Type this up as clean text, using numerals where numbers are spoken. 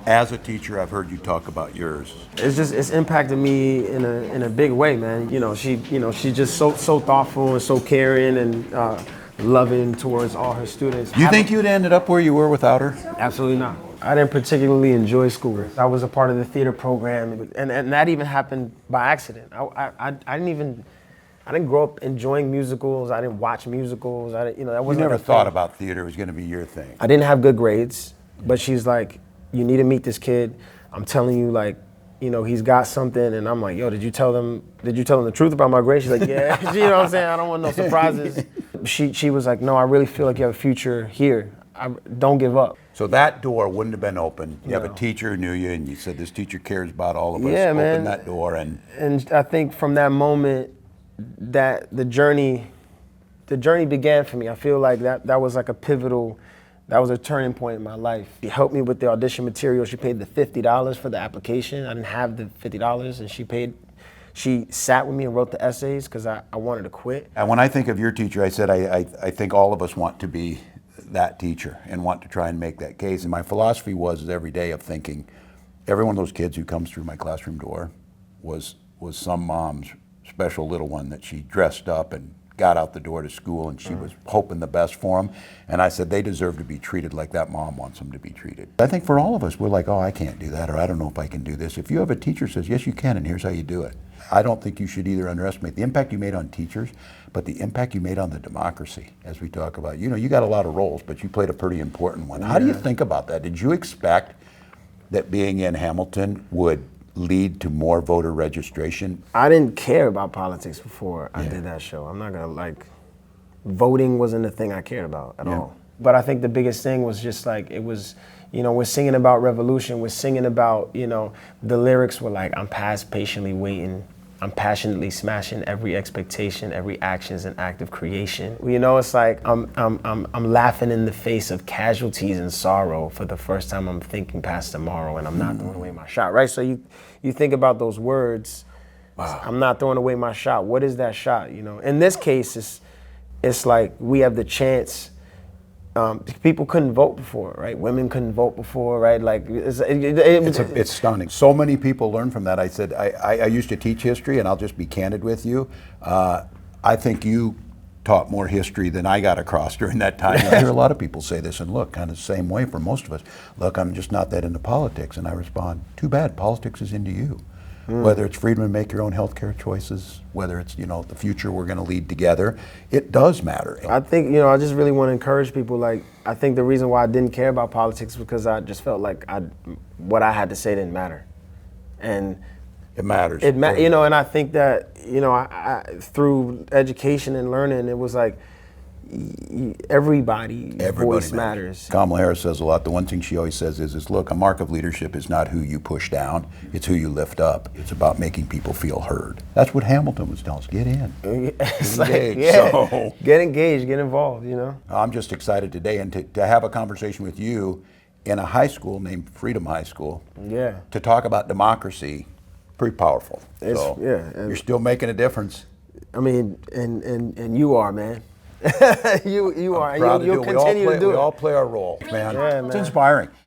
As a teacher, I've heard you talk about yours. It's impacted me in a big way, man. She's just so thoughtful and so caring and loving towards all her students. Do you think you'd ended up where you were without her? Absolutely not. I didn't particularly enjoy school. I was a part of the theater program, and that even happened by accident. I didn't grow up enjoying musicals. I didn't watch musicals. That wasn't. You never thought about theater was going to be your thing. I didn't have good grades, but she's like, you need to meet this kid. I'm telling you, like, he's got something. And I'm like, yo, did you tell them the truth about my grades? She's like, yeah. You know what I'm saying? I don't want no surprises. She was like, no, I really feel like you have a future here. Don't give up. So that door wouldn't have been open. You have a No. teacher who knew you, and you said, this teacher cares about all of us. Yeah, man. Open that door. And I think from that moment that the journey began for me. I feel like that was like that was a turning point in my life. She helped me with the audition material. She paid the $50 for the application. I didn't have the $50, and she sat with me and wrote the essays because I wanted to quit. And when I think of your teacher, I said, I think all of us want to be that teacher and want to try and make that case. And my philosophy was every day of thinking, every one of those kids who comes through my classroom door was some mom's special little one that she dressed up and got out the door to school, and she was hoping the best for them. And I said, they deserve to be treated like that mom wants them to be treated. I think for all of us, we're like, oh, I can't do that, or I don't know if I can do this. If you have a teacher who says, yes, you can, and here's how you do it. I don't think you should either underestimate the impact you made on teachers, but the impact you made on the democracy, as we talk about. You got a lot of roles, but you played a pretty important one. How do you think about that? Did you expect that being in Hamilton would lead to more voter registration? I didn't care about politics before I did that show. I'm not gonna voting wasn't the thing I cared about at all. But I think the biggest thing was just like, it was, we're singing about revolution, we're singing about, the lyrics were like, I'm past patiently waiting, I'm passionately smashing every expectation, every action is an act of creation. It's like I'm laughing in the face of casualties and sorrow for the first time. I'm thinking past tomorrow, and I'm not throwing away my shot, right? So you think about those words. Wow. I'm not throwing away my shot. What is that shot? In this case, it's like we have the chance. People couldn't vote before, right? Women couldn't vote before, right? Like It's stunning. So many people learn from that. I said, I used to teach history, and I'll just be candid with you. I think you taught more history than I got across during that time. I hear a lot of people say this, and look, kind of the same way for most of us. Look, I'm just not that into politics. And I respond, too bad, politics is into you. Whether it's freedom to make your own healthcare choices, whether it's, the future we're going to lead together, it does matter. I think, I just really want to encourage people. Like, I think the reason why I didn't care about politics was because I just felt like what I had to say didn't matter. And it matters. And I think that, I through education and learning, it was like, everybody's voice matters. Kamala Harris says a lot. The one thing she always says is, look, a mark of leadership is not who you push down, it's who you lift up. It's about making people feel heard. That's what Hamilton was telling us. Get in. It's Engage. Get engaged, get involved, I'm just excited today, and to have a conversation with you in a high school named Freedom High School. Yeah. To talk about democracy, pretty powerful. You're still making a difference. I mean, and you are, man. you are. You'll continue to do it. We all play our role, man. Yeah, man. It's inspiring.